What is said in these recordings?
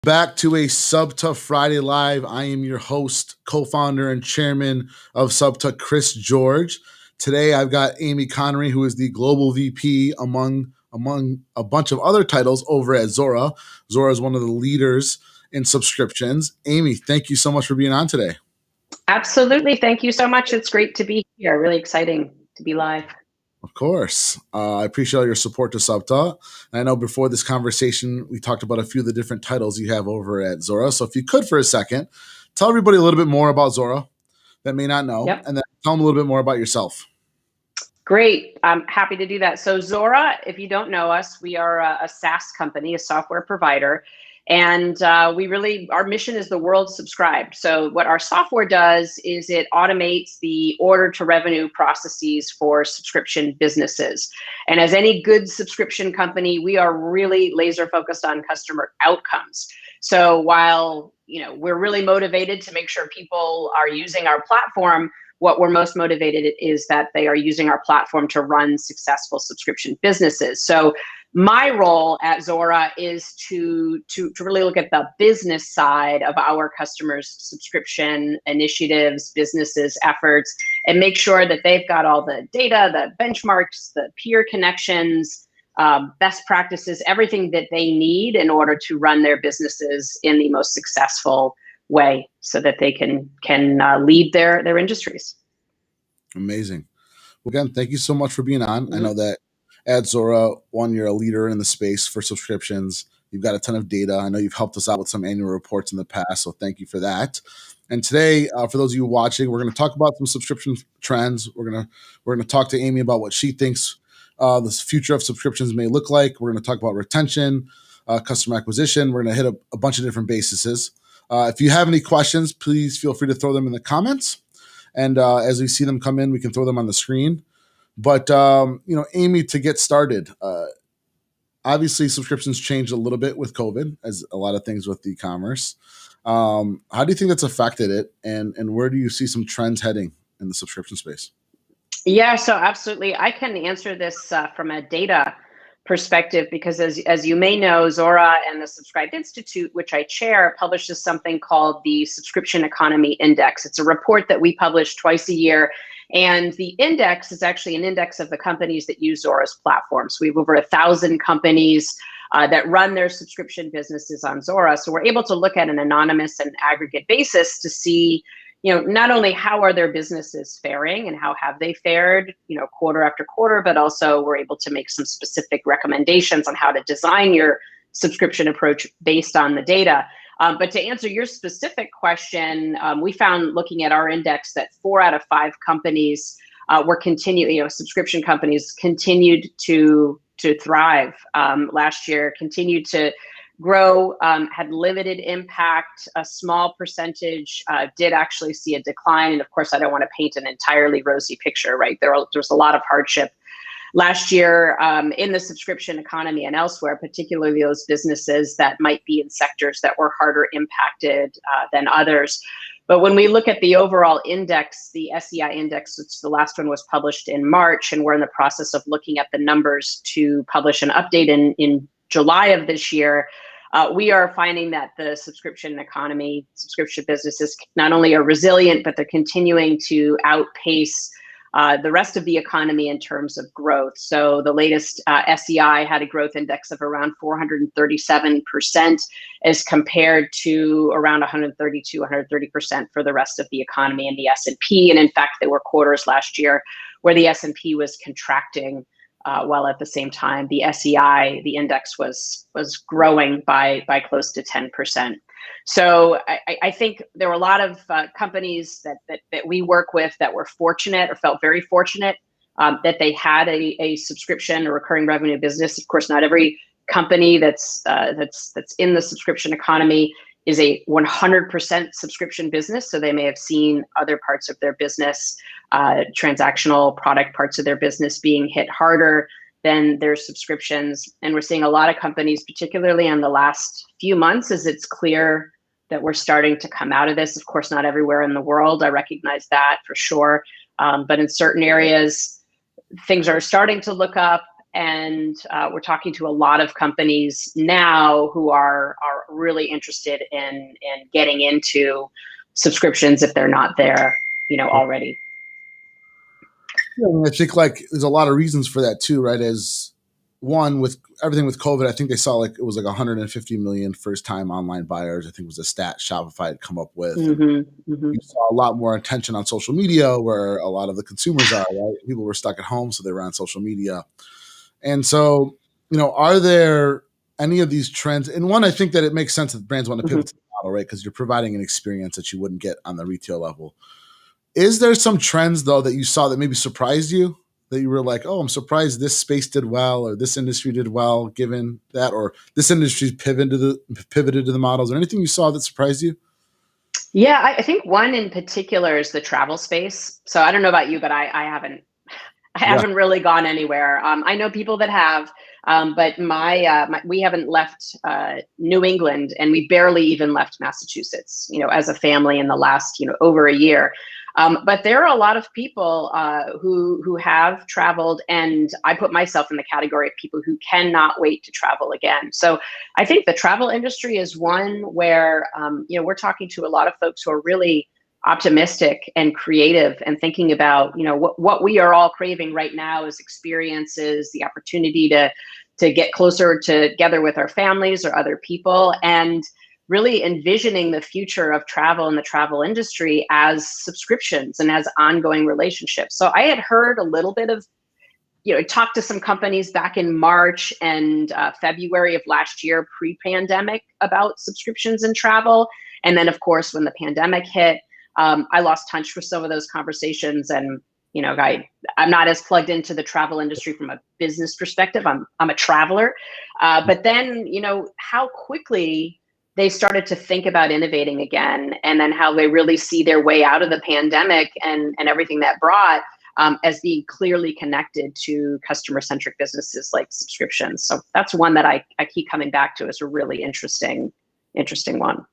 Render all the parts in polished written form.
Back to a Subta Friday Live. I am your host, co-founder, and chairman of Subta, Chris George. Today, I've got Amy Konary, who is the global VP among a bunch of other titles over at Zuora. Zuora is one of the leaders in subscriptions. Amy, thank you so much for being on today. Absolutely. Thank you so much. It's great to be here. Really exciting to be live. Of course. I appreciate all your support to Subta. I know before this conversation, we talked about a few of the different titles you have over at Zuora. So if you could for a second, tell everybody a little bit more about Zuora that may not know, and then tell them a little bit more about yourself. Great. I'm happy to do that. So Zuora, if you don't know us, we are a SaaS company, a software provider. And our mission is the world subscribed. So what our software does is it automates the order to revenue processes for subscription businesses. And as any good subscription company, we are really laser focused on customer outcomes. So while we're really motivated to make sure people are using our platform, what we're most motivated is that they are using our platform to run successful subscription businesses. So my role at Zuora is to really look at the business side of our customers' subscription initiatives, businesses, efforts, and make sure that they've got all the data, the benchmarks, the peer connections, best practices, everything that they need in order to run their businesses in the most successful way so that they can lead their industries. Amazing. Well, again, thank you so much for being on. Mm-hmm. I know that at Zuora, you're a leader in the space for subscriptions. You've got a ton of data. I know you've helped us out with some annual reports in the past, so thank you for that. And today, for those of you watching, we're going to talk about some subscription trends. We're going to talk to Amy about what she thinks the future of subscriptions may look like. We're going to talk about retention, customer acquisition. We're going to hit a bunch of different bases. If you have any questions, please feel free to throw them in the comments. And as we see them come in, we can throw them on the screen. But, Amy, to get started, obviously subscriptions changed a little bit with COVID, as a lot of things with e-commerce. How do you think that's affected it? And where do you see some trends heading in the subscription space? Yeah, so absolutely. I can answer this from a data perspective, because as you may know, Zuora and the Subscribed Institute, which I chair, publishes something called the Subscription Economy Index. It's a report that we publish twice a year. And the index is actually an index of the companies that use Zuora's platform. So we have over 1,000 companies that run their subscription businesses on Zuora. So we're able to look at an anonymous and aggregate basis to see not only how are their businesses faring and how have they fared, quarter after quarter, but also we're able to make some specific recommendations on how to design your subscription approach based on the data. But to answer your specific question, we found looking at our index that 4 out of 5 companies subscription companies continued to thrive last year, continued to grow, had limited impact. A small percentage did actually see a decline. And of course, I don't want to paint an entirely rosy picture, right? There's a lot of hardship last year in the subscription economy and elsewhere, particularly those businesses that might be in sectors that were harder impacted than others. But when we look at the overall index, the SEI index, which the last one was published in March, and we're in the process of looking at the numbers to publish an update in July of this year, we are finding that the subscription economy, subscription businesses not only are resilient, but they're continuing to outpace the rest of the economy in terms of growth. So the latest SEI had a growth index of around 437% as compared to around 132, 130% for the rest of the economy in the S&P. And in fact, there were quarters last year where the S&P was contracting while at the same time the SEI, the index, was growing by close to 10%. So I think there were a lot of companies that we work with that were fortunate or felt very fortunate that they had a subscription or recurring revenue business. Of course, not every company that's in the subscription economy is a 100% subscription business. So they may have seen other parts of their business, transactional product parts of their business, being hit harder than their subscriptions. And we're seeing a lot of companies, particularly in the last few months, as it's clear that we're starting to come out of this. Of course, not everywhere in the world. I recognize that for sure. But in certain areas, things are starting to look up. And we're talking to a lot of companies now who are really interested in getting into subscriptions if they're not there, already. Yeah, I think like there's a lot of reasons for that too, right? As one, with everything with COVID, I think they saw like it was like 150 million first time online buyers. I think was a stat Shopify had come up with. And you saw a lot more attention on social media where a lot of the consumers are, right? People were stuck at home, so they were on social media. And so, are there any of these trends? And one, I think that it makes sense that brands want to pivot to the model, right? Because you're providing an experience that you wouldn't get on the retail level. Is there some trends though that you saw that maybe surprised you? That you were like, oh, I'm surprised this space did well, or this industry did well, given that, or this industry's pivoted to the models, or anything you saw that surprised you? Yeah, I think one in particular is the travel space. So I don't know about you, but I haven't really gone anywhere. I know people that have, but we haven't left New England, and we barely even left Massachusetts, as a family in the last, over a year. But there are a lot of people who have traveled, and I put myself in the category of people who cannot wait to travel again. So I think the travel industry is one where, we're talking to a lot of folks who are really optimistic and creative and thinking about, what we are all craving right now is experiences, the opportunity to get closer together with our families or other people, and really envisioning the future of travel and the travel industry as subscriptions and as ongoing relationships. So I had heard a little bit of, talked to some companies back in March and February of last year, pre-pandemic, about subscriptions in travel. And then, of course, when the pandemic hit, I lost touch with some of those conversations. And, I'm not as plugged into the travel industry from a business perspective. I'm a traveler. But then, how quickly they started to think about innovating again, and then how they really see their way out of the pandemic and everything that brought, as being clearly connected to customer-centric businesses like subscriptions. So that's one that I keep coming back to as a really interesting one.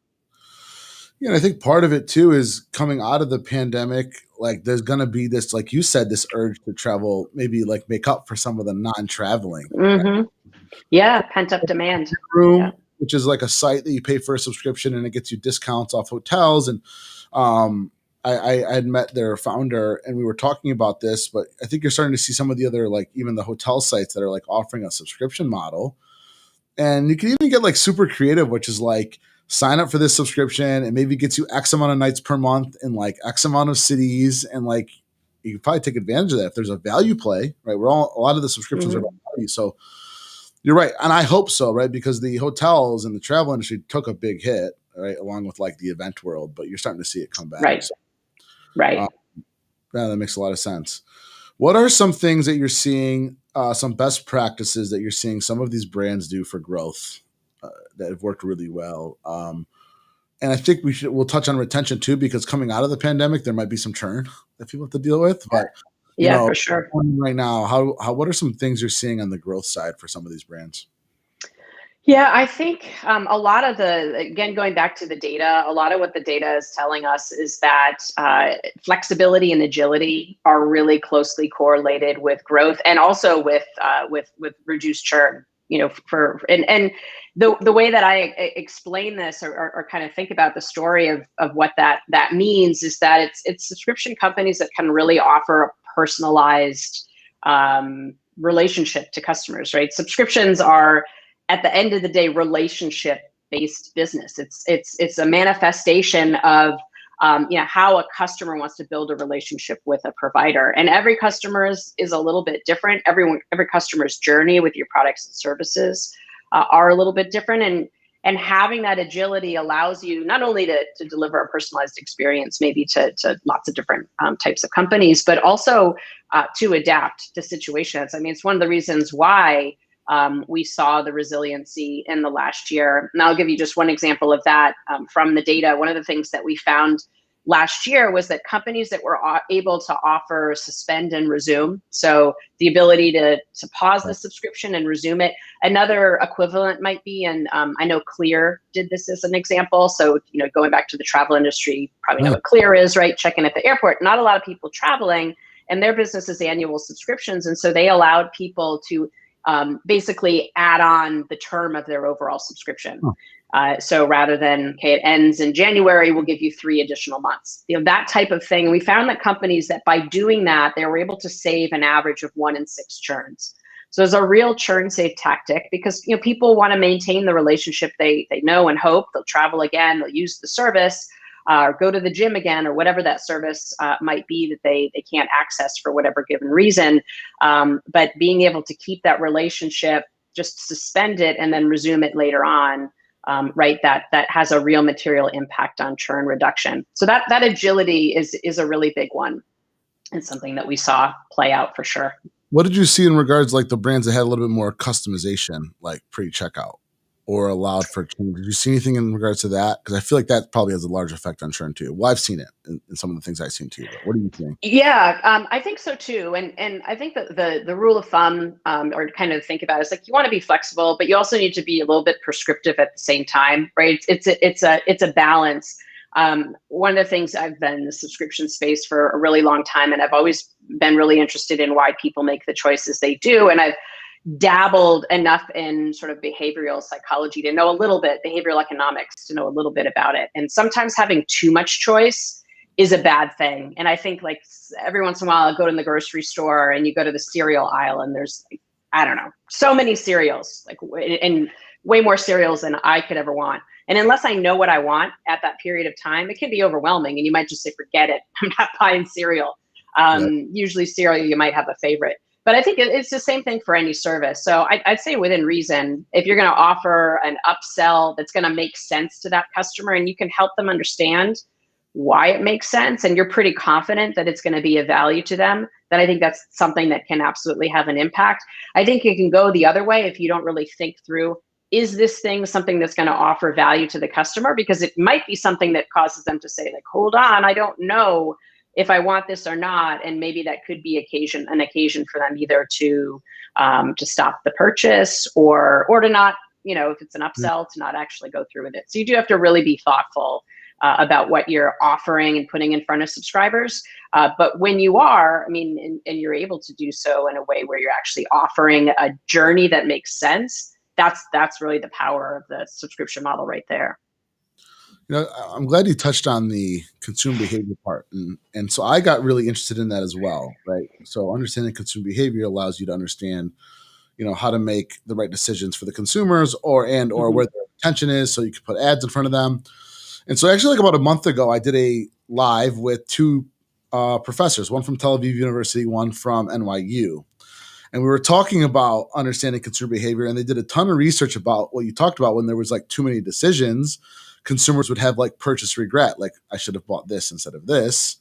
Yeah, and I think part of it too is coming out of the pandemic, like there's going to be this, like you said, this urge to travel, maybe like make up for some of the non-traveling. Right? Yeah, pent-up demand. Room, Yeah. which is like a site that you pay for a subscription and it gets you discounts off hotels. And I had met their founder and we were talking about this, but I think you're starting to see some of the other, like even the hotel sites that are like offering a subscription model. And you can even get like super creative, which is like sign up for this subscription and maybe gets you X amount of nights per month in like X amount of cities. And like, you can probably take advantage of that if there's a value play, right? A lot of the subscriptions are about value. So you're right. And I hope so, right? Because the hotels and the travel industry took a big hit, right? Along with like the event world, but you're starting to see it come back. Right. So, Right. Yeah, that makes a lot of sense. What are some things that you're seeing, some best practices that you're seeing some of these brands do for growth that have worked really well? And I think we'll touch on retention too, because coming out of the pandemic, there might be some churn that people have to deal with. But for sure. Right now, what are some things you're seeing on the growth side for some of these brands? Yeah, I think a lot of again, going back to the data, a lot of what the data is telling us is that flexibility and agility are really closely correlated with growth, and also with reduced churn. And the way that I explain this or kind of think about the story of what that means is that it's subscription companies that can really offer a personalized relationship to customers, right? Subscriptions are, at the end of the day, relationship-based business. It's a manifestation of how a customer wants to build a relationship with a provider, and every customer is a little bit different. Every customer's journey with your products and services are a little bit different, and having that agility allows you not only to deliver a personalized experience, maybe to lots of different types of companies, but also to adapt to situations. I mean, it's one of the reasons why we saw the resiliency in the last year. And I'll give you just one example of that from the data. One of the things that we found last year was that companies that were able to offer suspend and resume, so the ability to pause the subscription and resume it. Another equivalent might be, and I know Clear did this as an example. So, going back to the travel industry, you probably know what Clear is, right? Check-in at the airport. Not a lot of people traveling, and their business is annual subscriptions. And so they allowed people to basically add on the term of their overall subscription. Huh. So rather than, okay, it ends in January, we'll give you 3 additional months. That type of thing. And we found that companies that by doing that, they were able to save an average of 1 in 6 churns. So it's a real churn save tactic because people want to maintain the relationship they know and hope. They'll travel again, they'll use the service, or go to the gym again, or whatever that service might be that they can't access for whatever given reason. But being able to keep that relationship, just suspend it and then resume it later on, right? That has a real material impact on churn reduction. So that agility is a really big one, and something that we saw play out for sure. What did you see in regards like the brands that had a little bit more customization, like pre-checkout or allowed for change? Did you see anything in regards to that? Because I feel like that probably has a large effect on churn too. Well, I've seen it in some of the things I've seen too. But what do you think? Yeah, I think so too. And I think that the rule of thumb, or to kind of think about it, is like you want to be flexible, but you also need to be a little bit prescriptive at the same time, right? It's a balance. One of the things, I've been in the subscription space for a really long time, and I've always been really interested in why people make the choices they do. And I've dabbled enough in sort of behavioral psychology to know a little bit, behavioral economics to know a little bit about it. And sometimes having too much choice is a bad thing. And I think like every once in a while I'll go to the grocery store and you go to the cereal aisle and there's, I don't know, so many cereals, like, and way more cereals than I could ever want. And unless I know what I want at that period of time, it can be overwhelming and you might just say, forget it, I'm not buying cereal. Usually cereal, you might have a favorite. But I think it's the same thing for any service. So I'd say within reason, if you're going to offer an upsell that's going to make sense to that customer and you can help them understand why it makes sense and you're pretty confident that it's going to be of value to them, then I think that's something that can absolutely have an impact. I think it can go the other way if you don't really think through, is this thing something that's going to offer value to the customer? Because it might be something that causes them to say like, hold on, I don't know if I want this or not. And maybe that could be an occasion for them either to stop the purchase or to not, if it's an upsell, to not actually go through with it. So you do have to really be thoughtful about what you're offering and putting in front of subscribers. But when you are, and you're able to do so in a way where you're actually offering a journey that makes sense, that's really the power of the subscription model right there. I'm glad you touched on the consumer behavior part. And so I got really interested in that as well, right? So understanding consumer behavior allows you to understand, how to make the right decisions for the consumers or where their attention is, so you can put ads in front of them. And so actually like about a month ago, I did a live with 2 professors, one from Tel Aviv University, one from NYU. And we were talking about understanding consumer behavior, and they did a ton of research about what you talked about. When there was like too many decisions, consumers would have like purchase regret, like I should have bought this instead of this.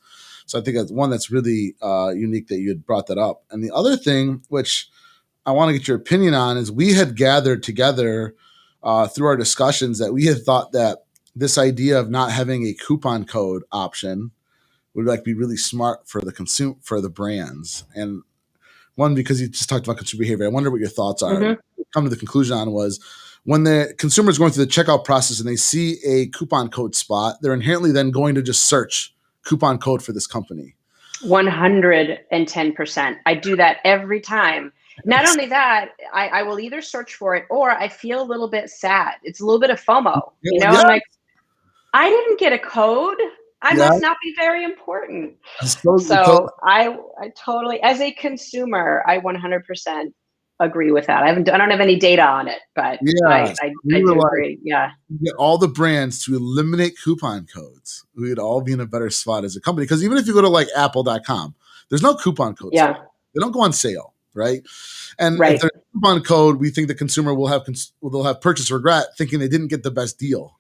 So I think that's one that's really unique that you had brought that up. And the other thing, which I want to get your opinion on, is we had gathered together through our discussions that we had thought that this idea of not having a coupon code option would like be really smart for the brands. And one, because you just talked about consumer behavior, I wonder what your thoughts are. Come to the conclusion on was when the consumer is going through the checkout process and they see a coupon code spot, they're inherently then going to just search coupon code for this company. 110%. I do that every time. Not only that, I will either search for it or I feel a little bit sad. It's a little bit of FOMO. I'm like, I didn't get a code. I must not be very important. So I totally, as a consumer, I 100% agree with that. I don't have any data on it, but I do agree. Yeah. Get all the brands to eliminate coupon codes. We would all be in a better spot as a company. Because even if you go to like apple.com, there's no coupon codes. Yeah. They don't go on sale, right? And if there's a coupon code, we think the consumer will have purchase regret, thinking they didn't get the best deal.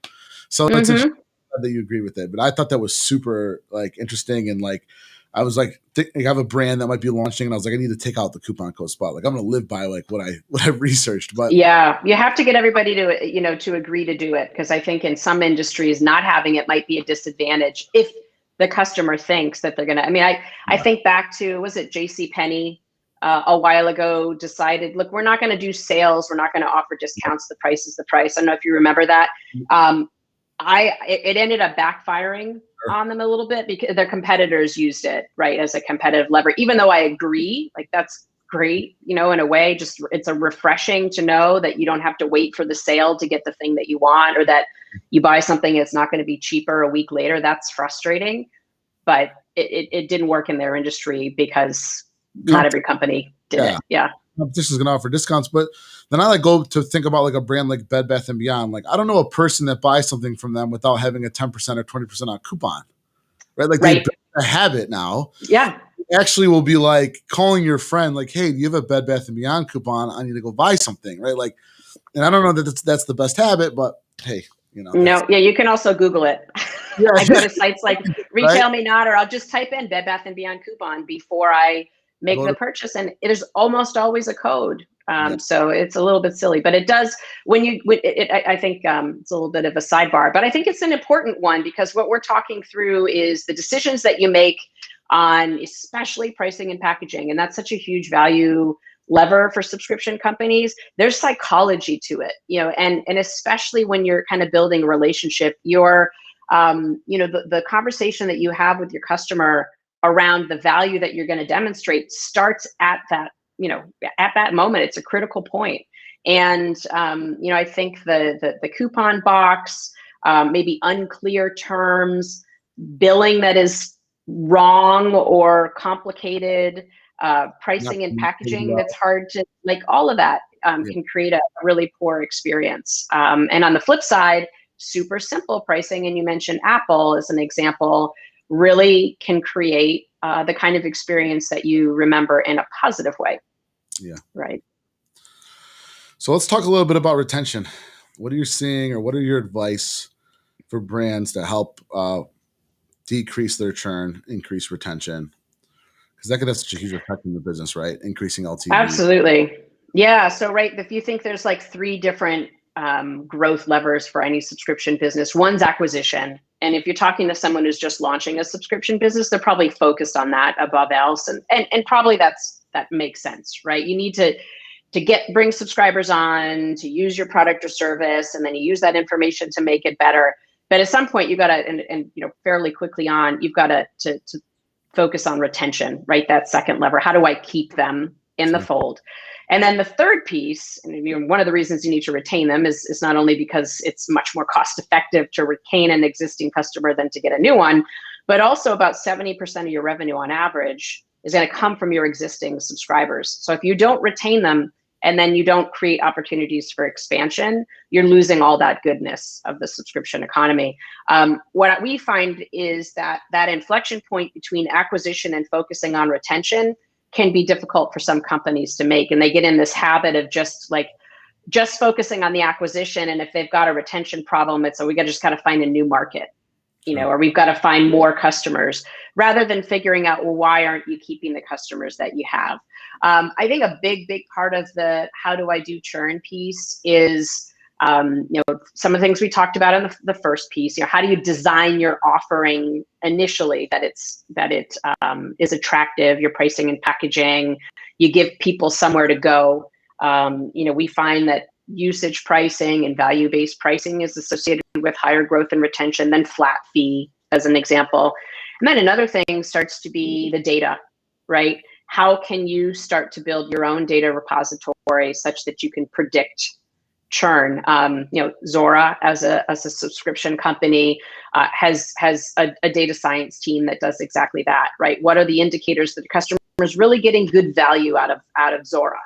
So that's interesting that you agree with it. But I thought that was super like interesting, and like I was like, I have a brand that might be launching, and I was like, I need to take out the coupon code spot. Like I'm going to live by like what I've researched. But yeah, you have to get everybody to to agree to do it, because I think in some industries not having it might be a disadvantage if the customer thinks that they're going to. I think back to, was it JCPenney a while ago decided, look, we're not going to do sales, we're not going to offer discounts. The price is the price. I don't know if you remember that. It ended up backfiring on them a little bit because their competitors used it as a competitive lever. Even though I agree, like that's great, in a way. Just it's a refreshing to know that you don't have to wait for the sale to get the thing that you want, or that you buy something it's not going to be cheaper a week later. That's frustrating, but it didn't work in their industry because not every company did it. Yeah. Competition is going to offer discounts, but then I go to think about like a brand like Bed Bath & Beyond. Like, I don't know a person that buys something from them without having a 10% or 20% on coupon, right? Like, they built a habit now. Yeah. Actually will be like calling your friend, like, hey, do you have a Bed Bath & Beyond coupon? I need to go buy something, right? Like, and I don't know that that's the best habit, but hey, No, yeah, you can also Google it. Yeah. I go to sites like Retail Right? Me Not, or I'll just type in Bed Bath & Beyond coupon before I make the purchase, and it is almost always a code. So it's a little bit silly, but it does I think it's a little bit of a sidebar, but I think it's an important one, because what we're talking through is the decisions that you make on especially pricing and packaging, and that's such a huge value lever for subscription companies. There's psychology to it, and especially when you're kind of building a relationship, the conversation that you have with your customer around the value that you're going to demonstrate starts at that, at that moment. It's a critical point. And, I think the coupon box, maybe unclear terms, billing that is wrong or complicated, pricing and packaging that's hard to, like, all of that can create a really poor experience. And on the flip side, super simple pricing, and you mentioned Apple as an example, really can create the kind of experience that you remember in a positive way. Yeah. Right. So let's talk a little bit about retention. What are you seeing, or what are your advice for brands to help decrease their churn, increase retention? Because that could have such a huge effect in the business, right? Increasing LTV. Absolutely. Yeah. So, if you think there's like 3 different growth levers for any subscription business, one's acquisition. And if you're talking to someone who's just launching a subscription business, they're probably focused on that above else. And probably that makes sense, right? You need to bring subscribers on, to use your product or service, and then you use that information to make it better. But at some point, you've got to, and fairly quickly on, you've got to focus on retention, right? That second lever. How do I keep them in the fold? And then the third piece, and one of the reasons you need to retain them is not only because it's much more cost effective to retain an existing customer than to get a new one, but also about 70% of your revenue on average is going to come from your existing subscribers. So if you don't retain them, and then you don't create opportunities for expansion, you're losing all that goodness of the subscription economy. What we find is that inflection point between acquisition and focusing on retention can be difficult for some companies to make. And they get in this habit of just focusing on the acquisition. And if they've got a retention problem, it's, we got to just kind of find a new market, or we've got to find more customers, rather than figuring out, well, why aren't you keeping the customers that you have? I think a big part of the how do I do churn piece is, some of the things we talked about in the first piece. How do you design your offering initially that it is attractive? Your pricing and packaging. You give people somewhere to go. We find that usage pricing and value-based pricing is associated with higher growth and retention than flat fee, as an example. And then another thing starts to be the data, right? How can you start to build your own data repository such that you can predict churn? Zuora, as a subscription company, has a data science team that does exactly that, right? What are the indicators that the customer is really getting good value out of Zuora?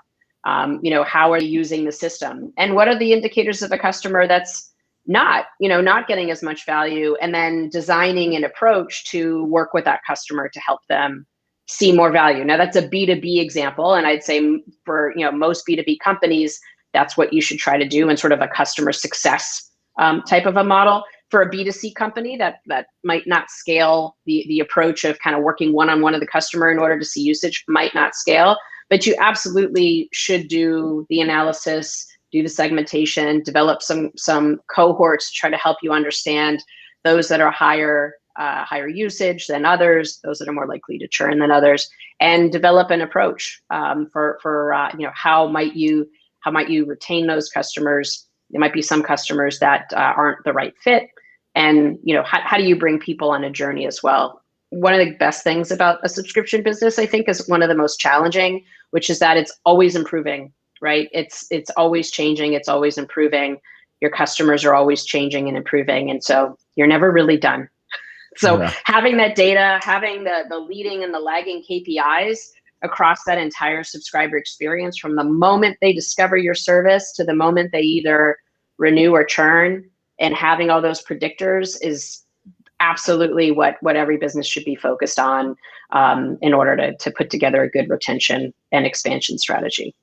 How are you using the system? And what are the indicators of a customer that's not getting as much value? And then designing an approach to work with that customer to help them see more value. Now, that's a B2B example. And I'd say for, most B2B companies, that's what you should try to do in sort of a customer success type of a model. For a B2C company, that might not scale. The approach of kind of working one-on-one with the customer in order to see usage might not scale. But you absolutely should do the analysis, do the segmentation, develop some cohorts to try to help you understand those that are higher usage than others, those that are more likely to churn than others, and develop an approach for how might you retain those customers. There might be some customers that aren't the right fit, and how do you bring people on a journey as well? one of the best things about a subscription business, I think, is one of the most challenging, which is that it's always improving, right? It's always changing, it's always improving. Your customers are always changing and improving, and so you're never really done. So having that data, having the leading and the lagging KPIs across that entire subscriber experience, from the moment they discover your service to the moment they either renew or churn, and having all those predictors is absolutely what every business should be focused on in order to put together a good retention and expansion strategy.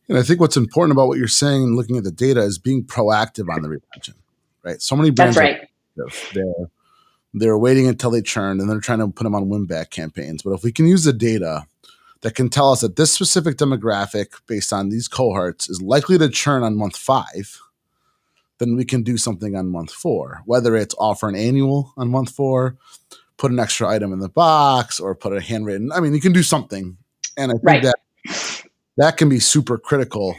And I think what's important about what you're saying and looking at the data is being proactive on the retention, right? So many brands That's right. They're waiting until they churn and they're trying to put them on win-back campaigns. But if we can use the data that can tell us that this specific demographic based on these cohorts is likely to churn on month 5, then we can do something on month 4, whether it's offer an annual on month 4, put an extra item in the box, or put a handwritten. I mean, you can do something. And I think that can be super critical.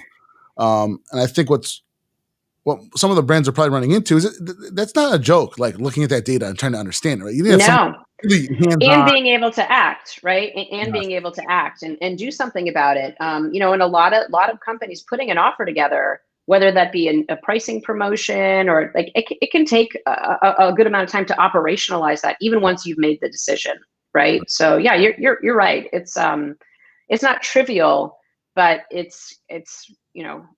And I think what some of the brands are probably running into is that's not a joke, like looking at that data and trying to understand it, right? You need to have really and being able to act, right? And being able to act and do something about it. And a lot of companies putting an offer together, whether that be a pricing promotion or like it can take a good amount of time to operationalize that, even once you've made the decision, right? So yeah, you're right. It's not trivial, but it's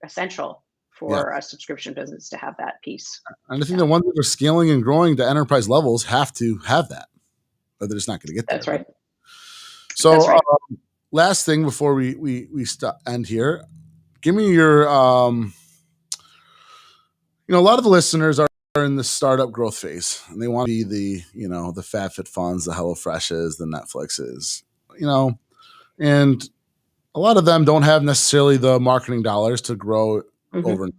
essential for a subscription business to have that piece. And I think the ones that are scaling and growing to enterprise levels have to have that, or they're just not going to get there. That's right. So that's right. Last thing before we end here, give me your, a lot of the listeners are in the startup growth phase and they want to be the FabFitFuns, the HelloFreshes, the Netflixes, and a lot of them don't have necessarily the marketing dollars to grow overnight.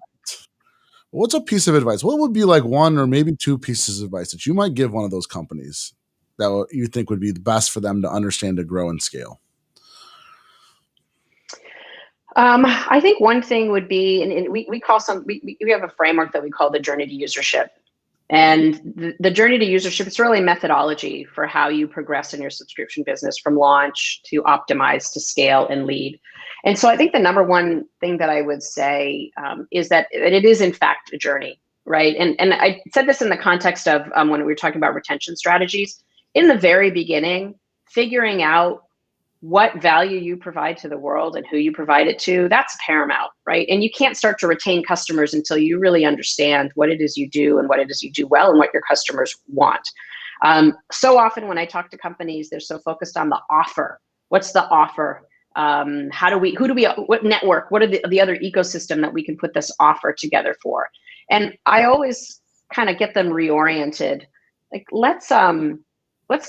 What's a piece of advice? What would be like one or maybe 2 pieces of advice that you might give one of those companies that you think would be the best for them to understand, to grow and scale? I think one thing would be, and we have a framework that we call the journey to usership. And the journey to usership is really a methodology for how you progress in your subscription business from launch to optimize to scale and lead. And so I think the number one thing that I would say is that it is in fact a journey, right? And I said this in the context of when we were talking about retention strategies. In the very beginning, figuring out what value you provide to the world and who you provide it to, that's paramount, right? And you can't start to retain customers until you really understand what it is you do and what it is you do well and what your customers want. So often when I talk to companies, they're so focused on the offer. What's the offer? What network, what are the other ecosystem that we can put this offer together for? And I always kind of get them reoriented. Like, let's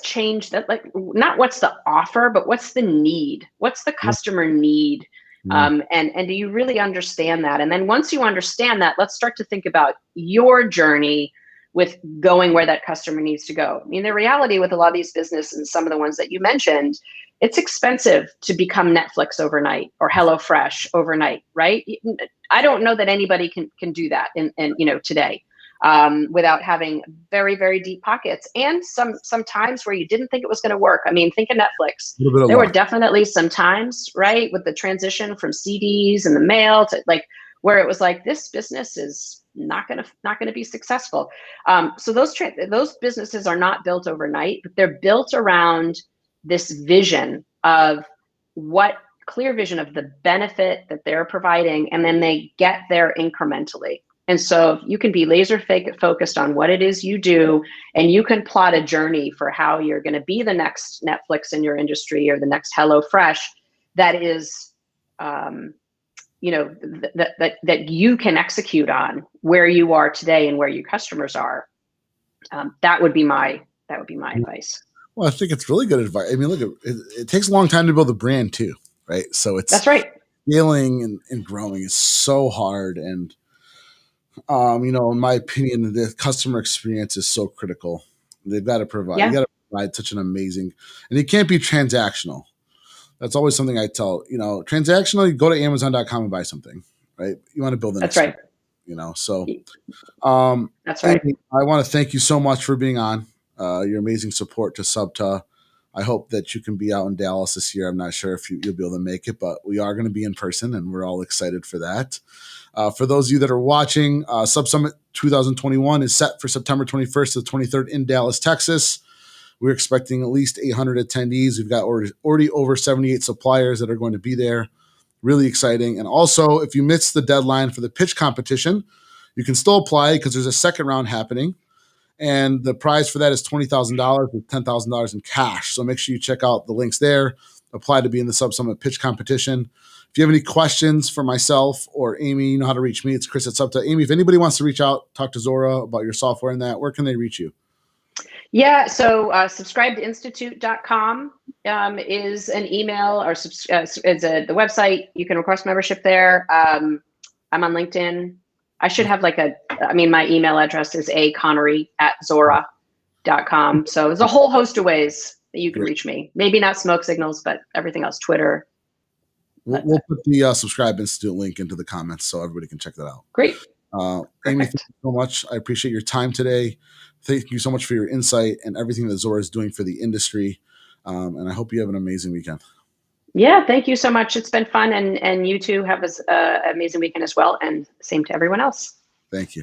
change that. Like, not what's the offer, but what's the need? What's the customer need? And do you really understand that? And then once you understand that, let's start to think about your journey with going where that customer needs to go. I mean, the reality with a lot of these businesses and some of the ones that you mentioned, it's expensive to become Netflix overnight or HelloFresh overnight, right? I don't know that anybody can do that in today. Without having very, very deep pockets, and some times where you didn't think it was going to work. I mean, think of Netflix. There were definitely some times, right, with the transition from CDs and the mail to like where it was like, this business is not going to be successful. So those businesses are not built overnight, but they're built around this vision of clear vision of the benefit that they're providing, and then they get there incrementally. And so you can be laser focused on what it is you do, and you can plot a journey for how you're going to be the next Netflix in your industry or the next HelloFresh that is, that you can execute on where you are today and where your customers are. That would be my advice. Well, I think it's really good advice. I mean, look, it takes a long time to build a brand too, right? So that's right. Scaling and growing is so hard. And in my opinion, the customer experience is so critical. They've got to provide. You got to provide such an amazing, and it can't be transactional. That's always something I tell. Transactional. You go to Amazon.com and buy something, right? You want to build an. That's right. So that's right. Amy, I want to thank you so much for being on. your amazing support to Subta. I hope that you can be out in Dallas this year. I'm not sure if you'll be able to make it, but we are going to be in person, and we're all excited for that. For those of you that are watching, Sub Summit 2021 is set for September 21st to the 23rd in Dallas, Texas. We're expecting at least 800 attendees. We've got already over 78 suppliers that are going to be there. Really exciting. And also, if you missed the deadline for the pitch competition, you can still apply because there's a second round happening. And the prize for that is $20,000 with $10,000 in cash. So make sure you check out the links there. Apply to be in the Sub Summit pitch competition. If you have any questions for myself or Amy, you know how to reach me. It's Chris at Subta. Amy, if anybody wants to reach out, talk to Zuora about your software and that, where can they reach you? Yeah, so subscribedinstitute.com is an email, or is the website. You can request membership there. I'm on LinkedIn. I should have my email address is akonary@zuora.com. So there's a whole host of ways that you can reach me. Maybe not smoke signals, but everything else, Twitter. We'll put the Subscribe Institute link into the comments so everybody can check that out. Great. Amy, thank you so much. I appreciate your time today. Thank you so much for your insight and everything that Zuora is doing for the industry. And I hope you have an amazing weekend. Yeah, thank you so much. It's been fun. And you too have an amazing weekend as well. And same to everyone else. Thank you.